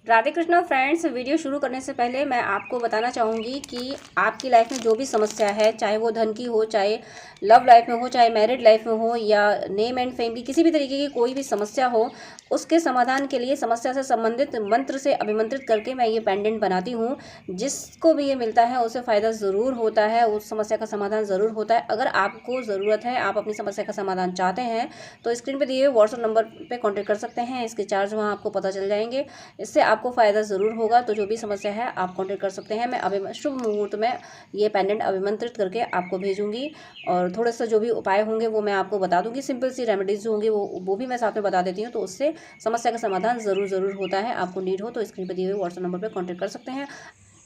Radhe Krishna friends. Video शुरू करने से पहले मैं आपको बताना चाहूँगी कि आपकी लाइफ में जो भी समस्या है, चाहे वो धन की हो, चाहे लव लाइफ में हो, चाहे मैरिड लाइफ में हो, या नेम एंड फेम की किसी भी तरीके की कोई भी समस्या हो, उसके समाधान के लिए समस्या से संबंधित मंत्र से अभिमंत्रित करके मैं ये पेंडेंट बनाती हूँ। जिसको भी ये मिलता है उसे फ़ायदा ज़रूर होता है, उस समस्या का समाधान ज़रूर होता है। अगर आपको ज़रूरत है, आप अपनी समस्या का समाधान चाहते हैं, तो स्क्रीन पर दिए हुए व्हाट्सएप नंबर पर कॉन्टैक्ट कर सकते हैं। इसके चार्ज वहाँ आपको पता चल जाएंगे। इससे आपको फ़ायदा ज़रूर होगा। तो जो भी समस्या है आप कांटेक्ट कर सकते हैं। मैं अभी शुभ मुहूर्त में ये पेंडेंट अभिमंत्रित करके आपको भेजूंगी, और थोड़े से जो भी उपाय होंगे वो मैं आपको बता दूंगी। सिंपल सी रेमेडीज़ जो होंगी वो भी मैं साथ में बता देती हूँ, तो उससे समस्या का समाधान ज़रूर होता है। आपको नीड हो तो स्क्रीन पर दिए हुए व्हाट्सएप नंबर पर कॉन्टैक्ट कर सकते हैं।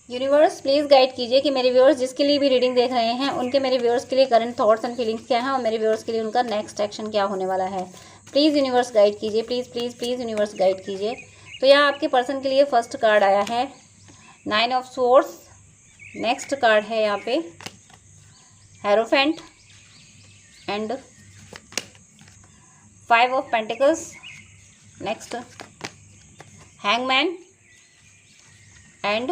यूनिवर्स प्लीज़ गाइड कीजिए कि मेरे व्यूअर्स जिसके लिए भी रीडिंग देख रहे हैं उनके मेरे व्यूअर्स के लिए करंट थॉट्स एंड फीलिंग्स क्या हैं, और मेरे व्यूअर्स के लिए उनका नेक्स्ट एक्शन क्या होने वाला है। प्लीज़ यूनिवर्स गाइड कीजिए, please please please universe guide कीजिए। तो यहाँ आपके पर्सन के लिए फर्स्ट कार्ड आया है 9 ऑफ सोर्स। नेक्स्ट कार्ड है यहाँ पे hierophant and 5 of pentacles. Next hangman and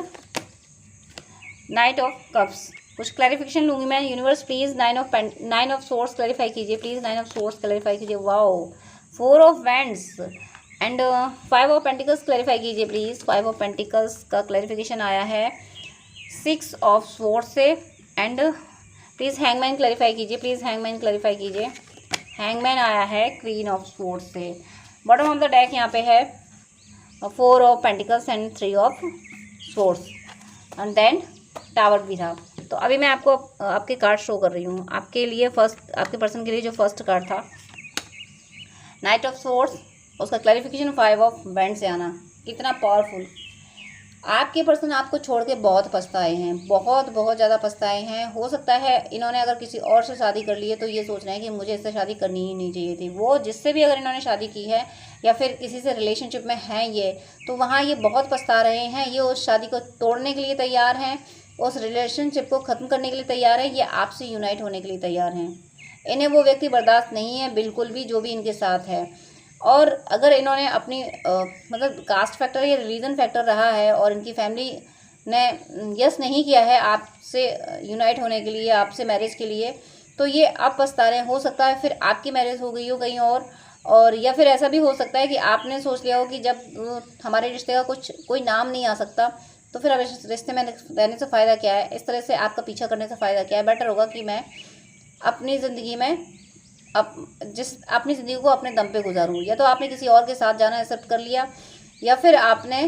night of cups. कुछ क्लैरिफिकेशन लूँगी मैं। Universe please 9 of source clarify कीजिए, प्लीज़ 9 ऑफ सोर्स क्लैरिफाई कीजिए। Wow, 4 of wands and 5 of pentacles clarify कीजिए please. 5 of pentacles का क्लैरिफिकेशन आया है 6 of source से। एंड प्लीज़ हैंगमैन क्लैरिफाई कीजिए, प्लीज़ हैंगमैन क्लैरिफाई कीजिए। हैंगमैन आया है क्वीन ऑफ सोर्स से। बॉटम ऑफ द डेक यहाँ पे है 4 of pentacles and 3 of swords and then tower भी था। तो अभी मैं आपको आपके कार्ड शो कर रही हूँ। आपके लिए फर्स्ट, आपके पर्सन के लिए जो फर्स्ट कार्ड था नाइट ऑफ सोर्स, उसका क्लैरिफिकेशन 5 ऑफ वैंड से आना। कितना पावरफुल। आपके पर्सन आपको छोड़ के बहुत पछताए हैं, बहुत बहुत ज़्यादा पछताए हैं। हो सकता है इन्होंने अगर किसी और से शादी कर ली है तो ये सोच रहे हैं कि मुझे इससे शादी करनी ही नहीं चाहिए थी। वो जिससे भी अगर इन्होंने शादी की है या फिर किसी से रिलेशनशिप में हैं ये, तो वहाँ ये बहुत पछता रहे हैं। ये उस शादी को तोड़ने के लिए तैयार हैं, उस रिलेशनशिप को ख़त्म करने के लिए तैयार है। ये आपसे यूनाइट होने के लिए तैयार हैं। इन्हें वो व्यक्ति बर्दाश्त नहीं है बिल्कुल भी जो भी इनके साथ है। और अगर इन्होंने अपनी मतलब कास्ट फैक्टर या रिलीजन फैक्टर रहा है और इनकी फैमिली ने यस नहीं किया है आपसे यूनाइट होने के लिए, आपसे मैरिज के लिए, तो ये अब पछता रहे हैं। हो सकता है फिर आपकी मैरिज हो गई हो कहीं और या फिर ऐसा भी हो सकता है कि आपने सोच लिया हो कि जब हमारे रिश्ते का कोई नाम नहीं आ सकता तो फिर अब इस रिश्ते में रहने से फ़ायदा क्या है, इस तरह से आपका पीछा करने से फ़ायदा क्या है। बेटर होगा कि मैं अपनी ज़िंदगी में अपनी ज़िंदगी को अपने दम पे गुजारूँ। या तो आपने किसी और के साथ जाना एक्सेप्ट कर लिया, या फिर आपने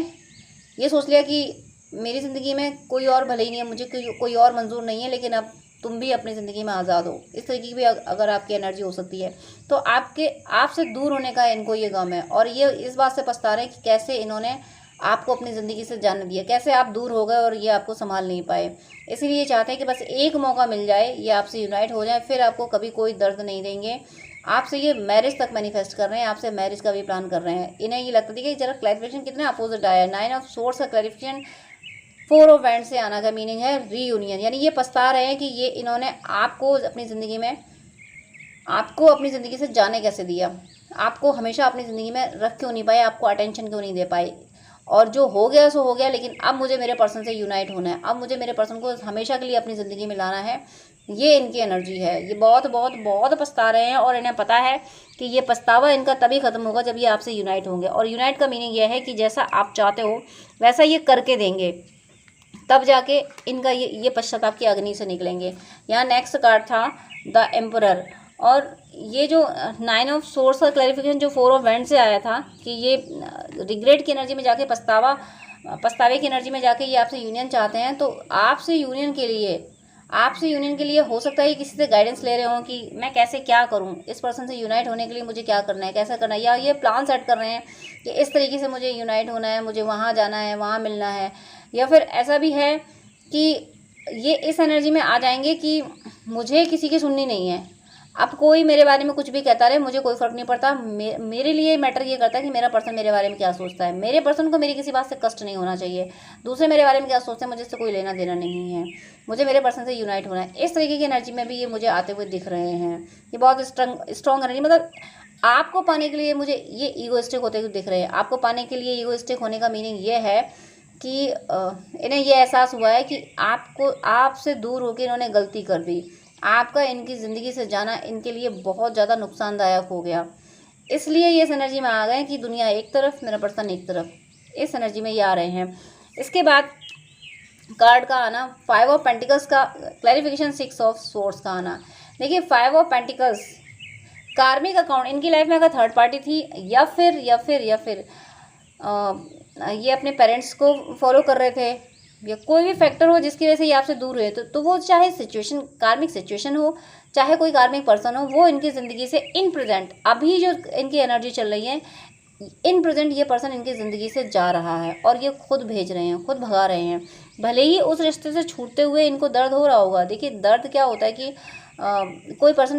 ये सोच लिया कि मेरी ज़िंदगी में कोई और भले ही नहीं है, मुझे कोई और मंजूर नहीं है, लेकिन अब तुम भी अपनी ज़िंदगी में आज़ाद हो। इस तरीके की भी अगर आपकी एनर्जी हो सकती है, तो आपसे दूर होने का इनको ये गम है। और ये इस बात से पछता रहे हैं कि कैसे इन्होंने आपको अपनी ज़िंदगी से जाने दिया, कैसे आप दूर हो गए और ये आपको संभाल नहीं पाए। इसीलिए ये चाहते हैं कि बस एक मौका मिल जाए, ये आपसे यूनाइट हो जाए, फिर आपको कभी कोई दर्द नहीं देंगे। आपसे ये मैरिज तक मैनिफेस्ट कर रहे हैं, आपसे मैरिज का भी प्लान कर रहे हैं। इन्हें ये लगता है कि जरा क्लैरिफिकेशन कितना अपोजिट आया है। 9 ऑफ सोर्स का क्लैरिफिकेशन 4 ऑफ वैंड से आना का मीनिंग है रीयूनियन। यानी ये पछता रहे हैं कि ये इन्होंने आपको अपनी ज़िंदगी से जाने कैसे दिया, आपको हमेशा अपनी ज़िंदगी में रख क्यों नहीं पाए, आपको अटेंशन क्यों नहीं दे पाए। और जो हो गया सो हो गया, लेकिन अब मुझे मेरे पर्सन से यूनाइट होना है, अब मुझे मेरे पर्सन को हमेशा के लिए अपनी ज़िंदगी में लाना है। ये इनकी एनर्जी है। ये बहुत बहुत बहुत पछता रहे हैं और इन्हें पता है कि ये पछतावा इनका तभी ख़त्म होगा जब ये आपसे यूनाइट होंगे। और यूनाइट का मीनिंग यह है कि जैसा आप चाहते हो वैसा ये करके देंगे, तब जाके इनका ये पश्चाताप की अग्नि से निकलेंगे। यहाँ नेक्स्ट कार्ड था द एम्परर। और ये जो 9 ऑफ सोर्स का क्लैरिफिकेशन जो 4 ऑफ वैंड से आया था कि ये रिग्रेट की एनर्जी में जाके पछतावे की एनर्जी में जाके ये आपसे यूनियन चाहते हैं। तो आपसे यूनियन के लिए हो सकता है किसी से गाइडेंस ले रहे हो कि मैं कैसे क्या करूं, इस पर्सन से यूनाइट होने के लिए मुझे क्या करना है, कैसा करना है। या ये प्लान सेट कर रहे हैं कि इस तरीके से मुझे यूनाइट होना है, मुझे वहाँ जाना है, वहाँ मिलना है। या फिर ऐसा भी है कि ये इस एनर्जी में आ जाएंगे कि मुझे किसी की सुननी नहीं है। अब कोई मेरे बारे में कुछ भी कहता रहे, मुझे कोई फ़र्क नहीं पड़ता। मेरे लिए मैटर ये करता है कि मेरा पर्सन मेरे बारे में क्या सोचता है। मेरे पर्सन को मेरी किसी बात से कष्ट नहीं होना चाहिए। दूसरे मेरे बारे में क्या सोचते हैं मुझे इससे कोई लेना देना नहीं है। मुझे मेरे पर्सन से यूनाइट होना है। इस तरीके की एनर्जी में भी ये मुझे आते हुए दिख रहे हैं। ये बहुत स्ट्रॉन्ग एनर्जी, मतलब आपको पाने के लिए मुझे ये ईगोइस्टिक होते हुए दिख रहे हैं। आपको पाने के लिए ईगोइस्टिक होने का मीनिंग ये है कि इन्हें ये एहसास हुआ है कि आपसे दूर होकर इन्होंने गलती कर दी। आपका इनकी ज़िंदगी से जाना इनके लिए बहुत ज़्यादा नुकसानदायक हो गया, इसलिए ये इस एनर्जी में आ गए कि दुनिया एक तरफ, मेरा पर्सन एक तरफ, इस एनर्जी में ये आ रहे हैं। इसके बाद कार्ड का आना 5 ऑफ पेंटिकल्स का क्लैरिफिकेशन, 6 ऑफ सोर्ड्स का आना। देखिए 5 ऑफ पेंटिकल्स कार्मिक अकाउंट इनकी लाइफ में अगर थर्ड पार्टी थी या फिर ये अपने पेरेंट्स को फॉलो कर रहे थे या कोई भी फैक्टर हो जिसकी वजह से ये आपसे दूर हुए, तो वो चाहे सिचुएशन कार्मिक सिचुएशन हो, चाहे कोई कार्मिक पर्सन हो, वो इनकी ज़िंदगी से इन प्रेजेंट अभी जो इनकी एनर्जी चल रही है, इन प्रेजेंट ये पर्सन इनकी ज़िंदगी से जा रहा है और ये खुद भेज रहे हैं, खुद भगा रहे हैं। भले ही उस रिश्ते से छूटते हुए इनको दर्द हो रहा होगा। देखिए दर्द क्या होता है कि कोई पर्सन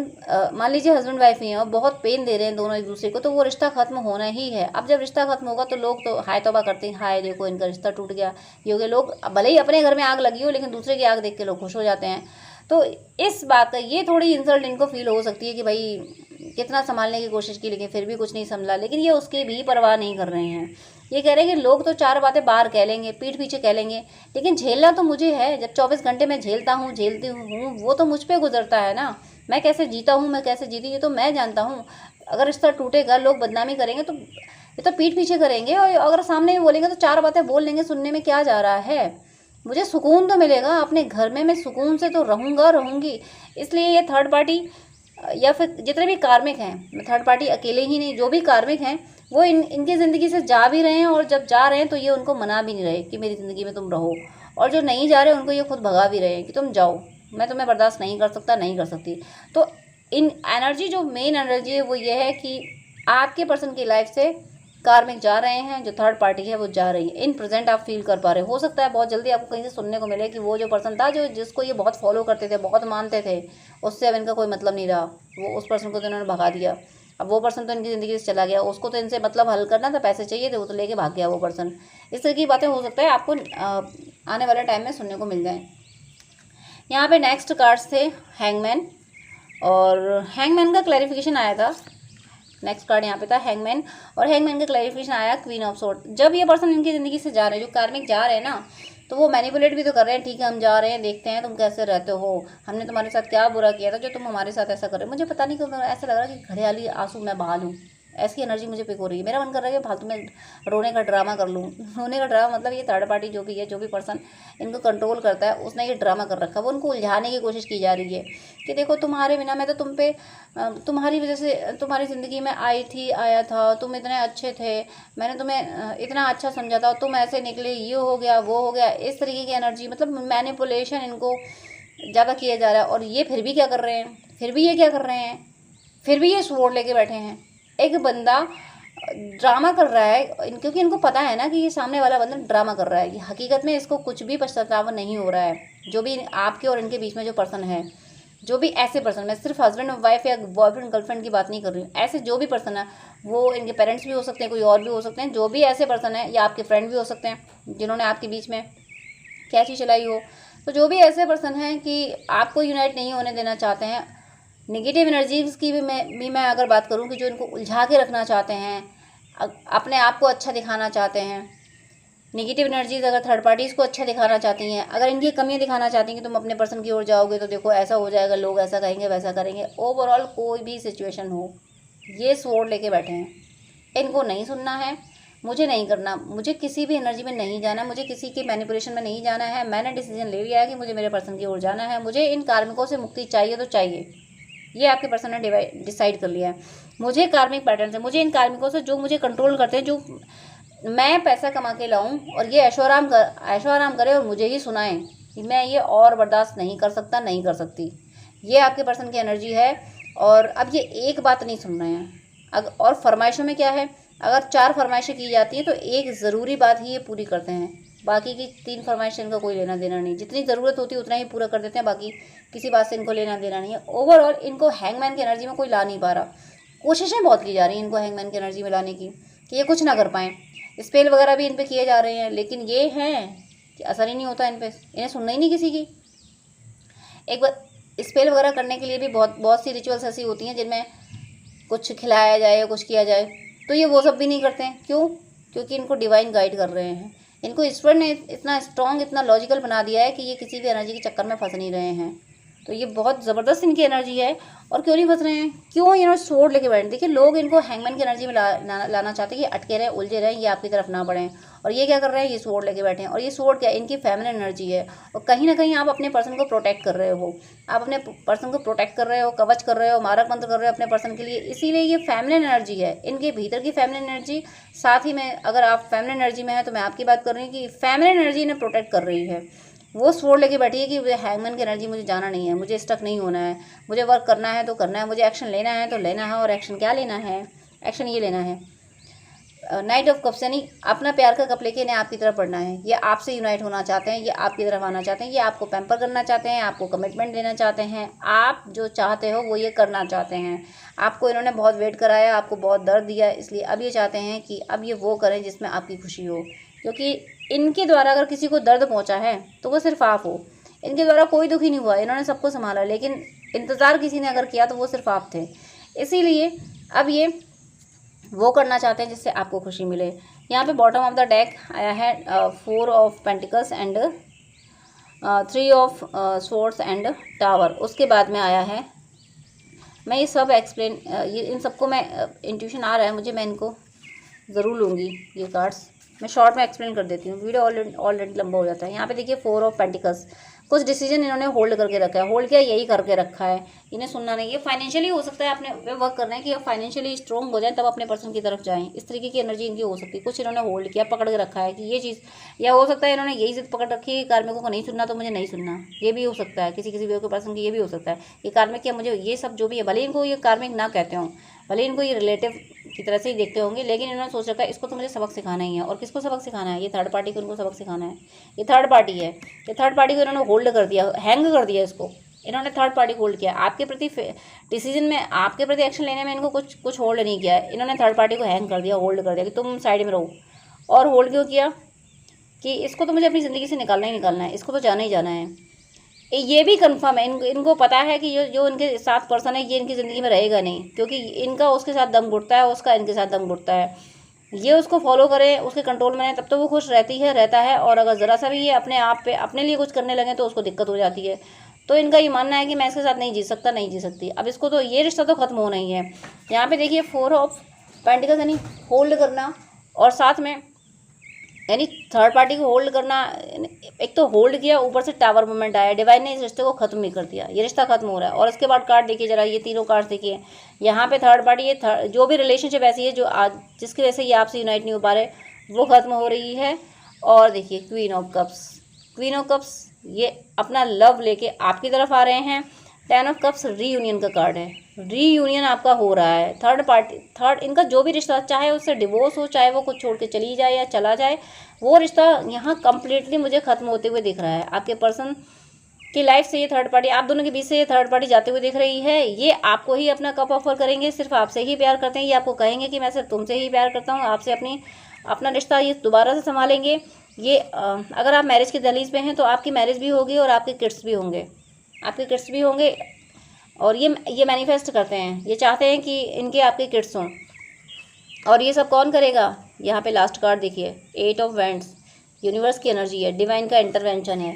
मान लीजिए हस्बैंड वाइफ ही है और बहुत पेन दे रहे हैं दोनों एक दूसरे को, तो वो रिश्ता ख़त्म होना ही है। अब जब रिश्ता ख़त्म होगा तो लोग तो हाय तौबा करते हैं, हाय देखो इनका रिश्ता टूट गया, ये हो गया। लोग भले ही अपने घर में आग लगी हो लेकिन दूसरे की आग देख के लोग खुश हो जाते हैं। तो इस बात का ये थोड़ी इंसल्ट इनको फील हो सकती है कि भाई कितना संभालने की कोशिश की लेकिन फिर भी कुछ नहीं संभला, लेकिन ये उसकी भी परवाह नहीं कर रहे हैं। ये कह रहे हैं कि लोग तो 4 बातें बाहर कह लेंगे, पीठ पीछे कह लेंगे, लेकिन झेलना तो मुझे है। जब 24 घंटे मैं झेलती हूँ, वो तो मुझ पर गुजरता है ना। मैं कैसे जीता हूँ, मैं कैसे जीती, ये तो मैं जानता हूँ। अगर रिश्ता टूटेगा, लोग बदनामी करेंगे तो ये तो पीठ पीछे करेंगे, और अगर सामने भी बोलेंगे तो 4 बातें बोल लेंगे, सुनने में क्या जा रहा है। मुझे सुकून तो मिलेगा अपने घर में, मैं सुकून से तो रहूँगी। इसलिए ये थर्ड पार्टी या फिर जितने भी कार्मिक हैं, थर्ड पार्टी अकेले ही नहीं, जो भी कार्मिक हैं वो इनकी ज़िंदगी से जा भी रहे हैं, और जब जा रहे हैं तो ये उनको मना भी नहीं रहे कि मेरी ज़िंदगी में तुम रहो, और जो नहीं जा रहे उनको ये खुद भगा भी रहे हैं कि तुम जाओ, मैं तुम्हें बर्दाश्त नहीं कर सकता, नहीं कर सकती। तो इन एनर्जी, जो मेन एनर्जी है वो ये है कि आपके पर्सन की लाइफ से कार्मिक जा रहे हैं, जो थर्ड पार्टी है वो जा रही है। इन प्रेजेंट आप फील कर पा रहे हो सकता है बहुत जल्दी आपको कहीं से सुनने को मिले कि वो जो पर्सन था जो जिसको ये बहुत फॉलो करते थे, बहुत मानते थे, उससे अब इनका कोई मतलब नहीं रहा। वो उस पर्सन को तो इन्होंने भगा दिया। अब वो पर्सन तो इनकी ज़िंदगी से चला गया, उसको तो इनसे मतलब हल करना था, पैसे चाहिए थे, वो तो लेके भाग गया वो पर्सन। इस तरह की बातें हो सकता है आपको आने वाले टाइम में सुनने को मिल जाएँ। यहाँ पे नेक्स्ट कार्ड्स थे हैंगमैन, और हैंगमैन का क्लैरिफिकेशन आया था। नेक्स्ट कार्ड यहाँ पे था हैंगमैन, और हैंगमैन का क्लैरिफिकेशन आया क्वीन ऑफ सोर्ड। जब ये पर्सन इनकी ज़िंदगी से जा रहे हैं, जो कार्मिक जा रहे हैं ना, तो वो मैनिपुलेट भी तो कर रहे हैं। ठीक है, हम जा रहे हैं, देखते हैं तुम कैसे रहते हो, हमने तुम्हारे साथ क्या बुरा किया था जो तुम हमारे साथ ऐसा कर रहे हो। मुझे पता नहीं क्यों ऐसा लग रहा है कि घड़ियाली आंसू मैं बहा लूँ, ऐसी एनर्जी मुझे पिक हो रही है। मेरा मन कर रहा है कि फालतू में रोने का ड्रामा कर लूँ। रोने का ड्रामा मतलब ये थर्ड पार्टी जो भी है, जो भी पर्सन इनको कंट्रोल करता है, उसने ये ड्रामा कर रखा है। वो उनको उलझाने की कोशिश की जा रही है कि देखो तुम्हारे बिना मैं तो तुम पे, तुम्हारी वजह से तुम्हारी ज़िंदगी में आया था, तुम इतने अच्छे थे, मैंने तुम्हें इतना अच्छा समझा था, तुम ऐसे निकले, ये हो गया वो हो गया। इस तरीके की एनर्जी, मतलब मैनिपुलेशन इनको ज़्यादा किया जा रहा है। और ये फिर भी क्या कर रहे हैं, फिर भी ये स्वॉर्ड लेके बैठे हैं। एक बंदा ड्रामा कर रहा है, क्योंकि इनको पता है ना कि ये सामने वाला बंदा ड्रामा कर रहा है। ये हकीकत में इसको कुछ भी पछतावा नहीं हो रहा है। जो भी आपके और इनके बीच में जो पर्सन है, जो भी ऐसे पर्सन, मैं सिर्फ हस्बैंड और वाइफ या बॉयफ्रेंड गर्लफ्रेंड की बात नहीं कर रही हूँ, ऐसे जो भी पर्सन है, वो इनके पेरेंट्स भी हो सकते हैं, कोई और भी हो सकते हैं। जो भी ऐसे पर्सन है, या आपके फ्रेंड भी हो सकते हैं जिन्होंने आपके बीच में क्या चीज़ चलाई हो। तो जो भी ऐसे पर्सन हैं कि आपको यूनाइट नहीं होने देना चाहते हैं, नेगेटिव एनर्जीज़ की भी मैं अगर बात करूं कि जो इनको उलझा के रखना चाहते हैं, अपने आप को अच्छा दिखाना चाहते हैं। नेगेटिव एनर्जीज़ अगर थर्ड पार्टीज़ को अच्छा दिखाना चाहती हैं, अगर इनकी कमियां दिखाना चाहती हैं कि तुम अपने पर्सन की ओर जाओगे तो देखो ऐसा हो जाएगा, लोग ऐसा कहेंगे, वैसा करेंगे, ओवरऑल कोई भी सिचुएशन हो, ये स्वॉर्ड लेके बैठे हैं। इनको नहीं सुनना है, मुझे नहीं करना, मुझे किसी भी एनर्जी में नहीं जाना, मुझे किसी के मैनिपुलेशन में नहीं जाना है। मैंने डिसीजन ले लिया है कि मुझे मेरे पर्सन की ओर जाना है। मुझे इन कार्मिकों से मुक्ति चाहिए तो चाहिए, ये आपके पर्सन ने डिसाइड कर लिया है। मुझे कार्मिक पैटर्न से, मुझे इन कार्मिकों से जो मुझे कंट्रोल करते हैं, जो मैं पैसा कमा के लाऊं और ये ऐशो आराम करे और मुझे ही सुनाएं, मैं ये और बर्दाश्त नहीं कर सकता, नहीं कर सकती। ये आपके पर्सन की एनर्जी है। और अब ये एक बात नहीं सुन रहे हैं। और फरमाइशों में क्या है, अगर 4 फरमाइशें की जाती हैं तो एक ज़रूरी बात ही ये पूरी करते हैं, बाकी की 3 फरमाइशें इनका कोई लेना देना नहीं। जितनी ज़रूरत होती है उतना ही पूरा कर देते हैं, बाकी किसी बात से इनको लेना देना नहीं है। ओवरऑल इनको हैंगमैन की एनर्जी में कोई ला नहीं पा रहा। कोशिशें बहुत की जा रही हैं इनको हैंगमैन की एनर्जी में लाने की कि ये कुछ ना कर पाएँ। स्पेल वगैरह भी इन पे किए जा रहे हैं, लेकिन ये हैं कि असर ही नहीं होता इन पे, इन्हें सुनना ही नहीं किसी की। एक बार स्पेल वगैरह करने के लिए भी बहुत सी रिचुअल्स ऐसी होती हैं जिनमें कुछ खिलाया जाए या कुछ किया जाए, तो ये वो सब भी नहीं करते हैं। क्यों? क्योंकि इनको डिवाइन गाइड कर रहे हैं। इनको ईश्वर ने इतना स्ट्रॉन्ग, इतना लॉजिकल बना दिया है कि ये किसी भी एनर्जी के चक्कर में फंस नहीं रहे हैं। तो ये बहुत ज़बरदस्त इनकी एनर्जी है। और क्यों नहीं फंस रहे हैं? क्यों इन्होंने स्वॉर्ड लेके बैठे? देखिए, लोग इनको हैंगमैन की एनर्जी में लाना चाहते हैं कि अटके रहें, उलझे रहें, ये आपकी तरफ ना बढ़ें। और ये क्या कर रहे हैं? ये स्वॉर्ड लेके बैठे हैं। और ये स्वॉर्ड क्या है? इनकी फेमिनिन एनर्जी है। और कहीं ना कहीं आप अपने पर्सन को प्रोटेक्ट कर रहे हो, आप अपने पर्सन को प्रोटेक्ट कर रहे हो, कवच कर रहे हो, मारक मंत्र कर रहे हो अपने पर्सन के लिए। इसीलिए ये फेमिनिन एनर्जी है, इनके भीतर की फेमिनिन एनर्जी। साथ ही में अगर आप फेमिनिन एनर्जी में है तो मैं आपकी बात कर रही हूँ कि फेमिनिन एनर्जी इन्हें प्रोटेक्ट कर रही है। वो स्वॉर्ड लेके बैठी है कि हैंगमैन की एनर्जी, मुझे जाना नहीं है, मुझे स्टक नहीं होना है, मुझे वर्क करना है तो करना है, मुझे एक्शन लेना है तो लेना है। और एक्शन क्या लेना है? एक्शन ये लेना है, नाइट ऑफ कप्स, यानी अपना प्यार का कप लेके इन्हें आपकी तरफ बढ़ना है। ये आपसे यूनाइट होना चाहते हैं, ये आपकी तरफ आना चाहते हैं, ये आपको पैम्पर करना चाहते हैं, आपको कमिटमेंट देना चाहते हैं। आप जो चाहते हो वो ये करना चाहते हैं। आपको इन्होंने बहुत वेट कराया, आपको बहुत दर्द दिया, इसलिए अब ये चाहते हैं कि अब ये वो करें जिसमें आपकी खुशी हो। क्योंकि इनके द्वारा अगर किसी को दर्द पहुंचा है तो वो सिर्फ आप हो। इनके द्वारा कोई दुखी नहीं हुआ, इन्होंने सबको संभाला, लेकिन इंतज़ार किसी ने अगर किया तो वो सिर्फ आप थे। इसीलिए अब ये वो करना चाहते हैं जिससे आपको खुशी मिले। यहाँ पे बॉटम ऑफ द डेक आया है 4 of pentacles and 3 of swords and tower. उसके बाद में आया है, मैं ये सब एक्सप्लेन, ये इन सबको मैं इंट्यूशन आ रहा है मुझे, मैं इनको ज़रूर लूँगी ये कार्ड्स। मैं शॉर्ट में एक्सप्लेन कर देती हूँ, वीडियो ऑलरेडी लंबा हो जाता है। यहाँ पे देखिए 4 ऑफ पेंटिकल्स, कुछ डिसीजन इन्होंने होल्ड करके रखा है। होल्ड किया, यही करके रखा है, इन्हें सुनना नहीं। ये फाइनेंशियली हो सकता है, अपने वर्क कर रहे हैं कि आप फाइनेंशियली स्ट्रॉन्ग हो जाए तब अपने पर्सन की तरफ जाएं। इस तरीके की एनर्जी इनकी हो सकती है। कुछ इन्होंने होल्ड किया, पकड़ के रखा है कि ये चीज़, या हो सकता है इन्होंने यही जिद पकड़ रखी है, कार्मिकों को नहीं सुनना तो मुझे नहीं सुनना। ये भी हो सकता है, किसी किसी पर्सन की ये भी हो सकता है। ये कार्मिक क्या, मुझे ये सब जो भी है, भले इनको ये कार्मिक ना कहते हों, भले इनको ये रिलेटिव की तरह से ही देखते होंगे, लेकिन इन्होंने सोच रखा है इसको तो मुझे सबक सिखाना ही है। और किसको सबक सिखाना है? ये थर्ड पार्टी को इनको सबक सिखाना है। ये थर्ड पार्टी है, ये थर्ड पार्टी को इन्होंने होल्ड कर दिया, हैंग कर दिया इसको। इन्होंने थर्ड पार्टी को होल्ड किया। आपके प्रति डिसीजन में, आपके प्रति एक्शन लेने में इनको कुछ होल्ड नहीं किया है। इन्होंने थर्ड पार्टी को हैंग कर दिया, होल्ड कर दिया कि तुम साइड में रहो। और होल्ड क्यों किया? कि इसको तो मुझे अपनी ज़िंदगी से निकालना ही निकालना है, इसको तो जाना ही जाना है। ये भी कंफर्म है, इनको पता है कि जो इनके साथ पर्सन है ये इनकी ज़िंदगी में रहेगा नहीं, क्योंकि इनका उसके साथ दम घुटता है, उसका इनके साथ दम घुटता है। ये उसको फॉलो करे, उसके कंट्रोल में है, तब तो वो खुश रहता है। और अगर ज़रा सा भी ये अपने आप पे अपने लिए कुछ करने लगे तो उसको दिक्कत हो जाती है। तो इनका ये मानना है कि मैं इसके साथ नहीं जी सकता, नहीं जी सकती। अब इसको तो ये रिश्ता तो ख़त्म होना ही है। यहाँ पे देखिए 4 ऑफ पेंटिकल्स, यानी होल्ड करना, और साथ में यानी थर्ड पार्टी को होल्ड करना। एक तो होल्ड किया, ऊपर से टावर मूवमेंट आया, डिवाइन ने इस रिश्ते को खत्म नहीं कर दिया, ये रिश्ता खत्म हो रहा है। और इसके बाद कार्ड देखिए जरा, ये तीनों कार्ड देखिए। यहाँ पे थर्ड पार्टी, ये जो भी रिलेशनशिप ऐसी है जो आज जिसकी वजह से ये आपसे यूनाइट नहीं हो पा रहे, वो खत्म हो रही है। और देखिए queen of cups, queen of cups ये अपना लव लेके आपकी तरफ आ रहे हैं। 10 ऑफ कप्स रीयूनियन का कार्ड है, रीयूनियन आपका हो रहा है। थर्ड इनका जो भी रिश्ता, चाहे उससे डिवोर्स हो, चाहे वो कुछ छोड़ के चली जाए या चला जाए, वो रिश्ता यहाँ कंप्लीटली मुझे ख़त्म होते हुए दिख रहा है। आपके पर्सन की लाइफ से ये थर्ड पार्टी, आप दोनों के बीच से ये थर्ड पार्टी जाते हुए दिख रही है। ये आपको ही अपना कप ऑफर करेंगे, सिर्फ आपसे ही प्यार करते हैं। ये आपको कहेंगे कि मैं सिर्फ तुमसे ही प्यार करता हूँ, आपसे अपना रिश्ता ये दोबारा से संभालेंगे। ये अगर आप मैरिज की दहलीज पे हैं तो आपकी मैरिज भी होगी और आपके किड्स भी होंगे, और ये मैनिफेस्ट करते हैं, ये चाहते हैं कि इनके आपके किड्स हों। और ये सब कौन करेगा? यहाँ पे लास्ट कार्ड देखिए, 8 ऑफ वैंड्स, यूनिवर्स की एनर्जी है, डिवाइन का इंटरवेंशन है।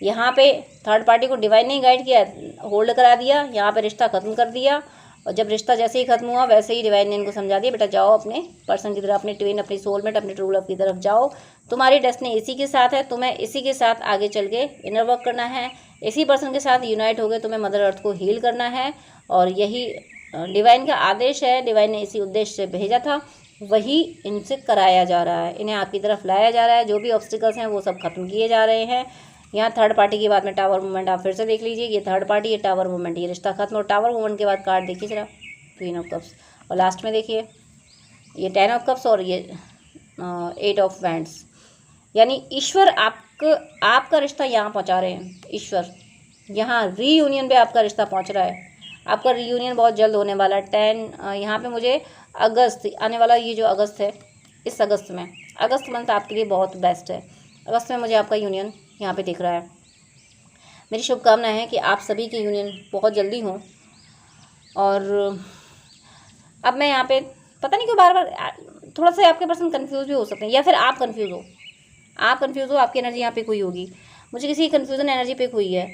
यहाँ पे थर्ड पार्टी को डिवाइन ने गाइड किया, होल्ड करा दिया, यहाँ पे रिश्ता ख़त्म कर दिया। और जब रिश्ता जैसे ही खत्म हुआ वैसे ही डिवाइन ने इनको समझा दिया, बेटा जाओ अपने पर्सन की तरफ, अपने ट्विन, अपनी सोलमेट, अपने ट्रू लव की तरफ जाओ। तुम्हारी डेस्टिनी इसी के साथ है, तुम्हें इसी के साथ आगे चल के इनर वर्क करना है, इसी पर्सन के साथ यूनाइट हो गए तुम्हें मदर अर्थ को हील करना है। और यही डिवाइन का आदेश है, डिवाइन ने इसी उद्देश्य से भेजा था, वही इनसे कराया जा रहा है, इन्हें आपकी तरफ लाया जा रहा है। जो भी ऑब्स्टिकल्स हैं वो सब खत्म किए जा रहे हैं। यहाँ थर्ड पार्टी के बाद में टावर मूवमेंट आप फिर से देख लीजिए, ये थर्ड पार्टी, ये टावर मूवमेंट, ये रिश्ता खत्म। और टावर मूवमेंट के बाद कार्ड देखिए जरा, क्वीन ऑफ कप्स, और लास्ट में देखिए ये 10 ऑफ कप्स और ये 8 ऑफ वैंड्स। यानी ईश्वर आपका रिश्ता यहाँ पहुँचा रहे हैं। ईश्वर यहाँ रीयूनियन पे आपका रिश्ता पहुँच रहा है। आपका रीयूनियन बहुत जल्द होने वाला है। 10 यहाँ पे मुझे अगस्त आने वाला, ये जो अगस्त है, इस अगस्त में, अगस्त मंथ आपके लिए बहुत बेस्ट है। अगस्त में मुझे आपका यूनियन यहाँ पे दिख रहा है। मेरी शुभकामना है कि आप सभी की यूनियन बहुत जल्दी हों। और अब मैं यहाँ पे पता नहीं क्यों बार बार थोड़ा सा आपके पर्सन कंफ्यूज भी हो सकते हैं, या फिर आप कंफ्यूज हो, आपकी एनर्जी यहाँ पे कोई होगी, मुझे किसी कन्फ्यूज़न एनर्जी पे हुई है।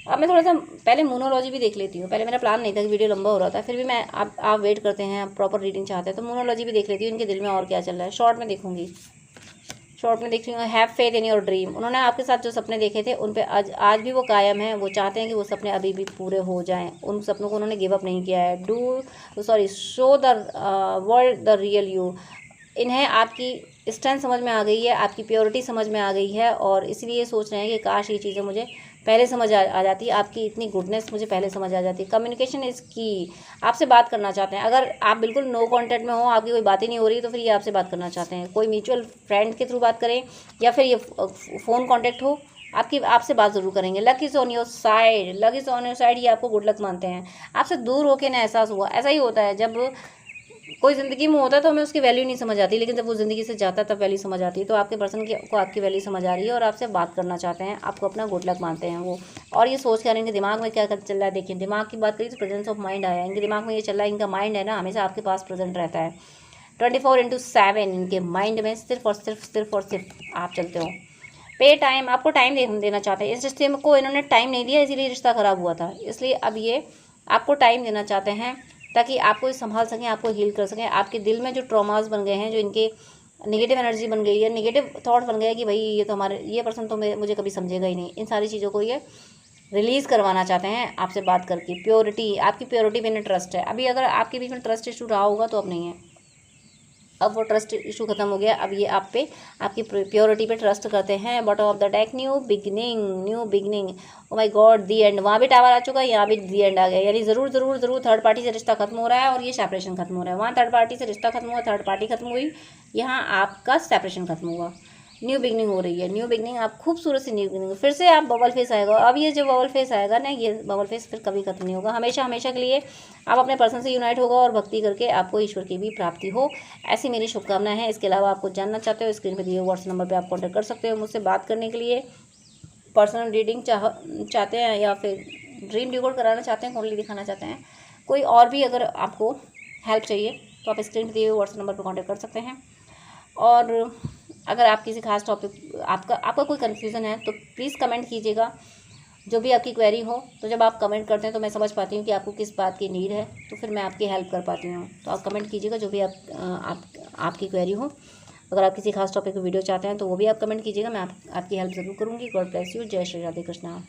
अब मैं थोड़ा सा पहले मोनोलॉजी भी देख लेती हूँ। पहले मेरा प्लान नहीं था कि वीडियो लंबा हो रहा था, फिर भी मैं आप वेट करते हैं, आप प्रॉपर रीडिंग चाहते हैं तो मोनोलॉजी भी देख लेती हूँ, इनके दिल में और क्या चल रहा है। शॉर्ट में देखूंगी, शॉर्ट में देख रही हूँ। Have faith in your dream, उन्होंने आपके साथ जो सपने देखे थे उन पे आज भी वो कायम है, वो चाहते हैं कि वो सपने अभी भी पूरे हो जाएं, उन सपनों को उन्होंने गिव अप नहीं किया है। Show the world the real you, इन्हें आपकी स्ट्रेंथ समझ में आ गई है, आपकी प्योरिटी समझ में आ गई है, और इसलिए सोच रहे हैं कि काश ये चीज़ें मुझे पहले समझ आ जाती, आपकी इतनी गुडनेस मुझे पहले समझ आ जाती। कम्युनिकेशन इज़ की, आपसे बात करना चाहते हैं। अगर आप बिल्कुल नो कांटेक्ट में हो, आपकी कोई बात ही नहीं हो रही, तो फिर ये आपसे बात करना चाहते हैं। कोई म्यूचुअल फ्रेंड के थ्रू बात करें या फिर ये फ़ोन कॉन्टैक्ट हो, आपसे बात ज़रूर करेंगे। Luck is on your side, luck is on your side, ये आपको गुड लक मानते हैं। आपसे दूर होकर ना एहसास हुआ, ऐसा ही होता है जब कोई ज़िंदगी में होता है तो हमें उसकी वैल्यू नहीं समझ आती, लेकिन जब वो ज़िंदगी से जाता है तब वैल्यू समझ आती है। तो आपके पर्सन को आपकी वैल्यू समझ आ रही है और आपसे बात करना चाहते हैं, आपको अपना गुड लक मानते हैं वो। और ये सोच कर इनके दिमाग में क्या चल रहा है, देखिए दिमाग की बात करिए तो प्रेजेंस ऑफ माइंड आया, इनके दिमाग में ये चल रहा है, इनका माइंड है ना हमेशा आपके पास प्रेजेंट रहता है। 24/7 इनके माइंड में सिर्फ और सिर्फ आप चलते हो। पे टाइम, आपको टाइम देना चाहते हैं। इस रिश्ते को इन्होंने टाइम नहीं दिया, इसीलिए रिश्ता ख़राब हुआ था। इसलिए अब ये आपको टाइम देना चाहते हैं ताकि आपको संभाल सकें, आपको हील कर सकें। आपके दिल में जो ट्रॉमास बन गए हैं, जो इनके नेगेटिव एनर्जी बन गई है, नेगेटिव थॉट बन गए कि भाई ये पर्सन तो मुझे कभी समझेगा ही नहीं, इन सारी चीज़ों को ये रिलीज़ करवाना चाहते हैं आपसे बात करके। प्योरिटी, आपकी प्योरिटी पे इन्हें ट्रस्ट है। अभी अगर आपके बीच में ट्रस्ट इशू रहा होगा तो अब नहीं है, अब वो ट्रस्ट इशू खत्म हो गया। अब ये आप पे, आपकी प्योरिटी पे ट्रस्ट करते हैं। Bottom of the deck, new beginning, oh my God, the and. वहाँ भी टावर आ चुका है, यहाँ भी दी एंड आ गया, यानी ज़रूर थर्ड पार्टी से रिश्ता खत्म हो रहा है और ये सेपरेशन खत्म हो रहा है। वहाँ थर्ड पार्टी से रिश्ता खत्म हुआ, थर्ड पार्टी खत्म हुई, यहाँ आपका सेपरेशन खत्म हुआ, न्यू बिगनिंग हो रही है। न्यू बिगनिंग, आप खूबसूरत सी न्यू बिगनिंग, फिर से आप बबल फेस आएगा। अब ये जो बबल फेस आएगा ना, ये बबल फेस फिर कभी खत्म नहीं होगा, हमेशा के लिए आप अपने पर्सन से यूनाइट होगा और भक्ति करके आपको ईश्वर की भी प्राप्ति हो, ऐसी मेरी शुभकामनाएं हैं। इसके अलावा आपको जानना चाहते हो, स्क्रीन पर दिए व्हाट्सएप नंबर पर आप कॉन्टैक्ट कर सकते हो मुझसे बात करने के लिए। पर्सनल रीडिंग चाहते हैं या फिर ड्रीम डिकोड कराना चाहते हैं, कुंडली दिखाना चाहते हैं, कोई और भी अगर आपको हेल्प चाहिए तो आप स्क्रीन पर दिए व्हाट्सएप नंबर पर कॉन्टैक्ट कर सकते हैं। और अगर आप किसी खास टॉपिक, आपका कोई कन्फ्यूज़न है तो प्लीज़ कमेंट कीजिएगा, जो भी आपकी क्वेरी हो। तो जब आप कमेंट करते हैं तो मैं समझ पाती हूँ कि आपको किस बात की नीड है, तो फिर मैं आपकी हेल्प कर पाती हूँ। तो आप कमेंट कीजिएगा जो भी आपकी क्वेरी हो। अगर आप किसी खास टॉपिक पर वीडियो चाहते हैं तो वो भी आप कमेंट कीजिएगा, मैं आपकी हेल्प ज़रूर करूँगी। God bless you. जय श्री राधे कृष्णा।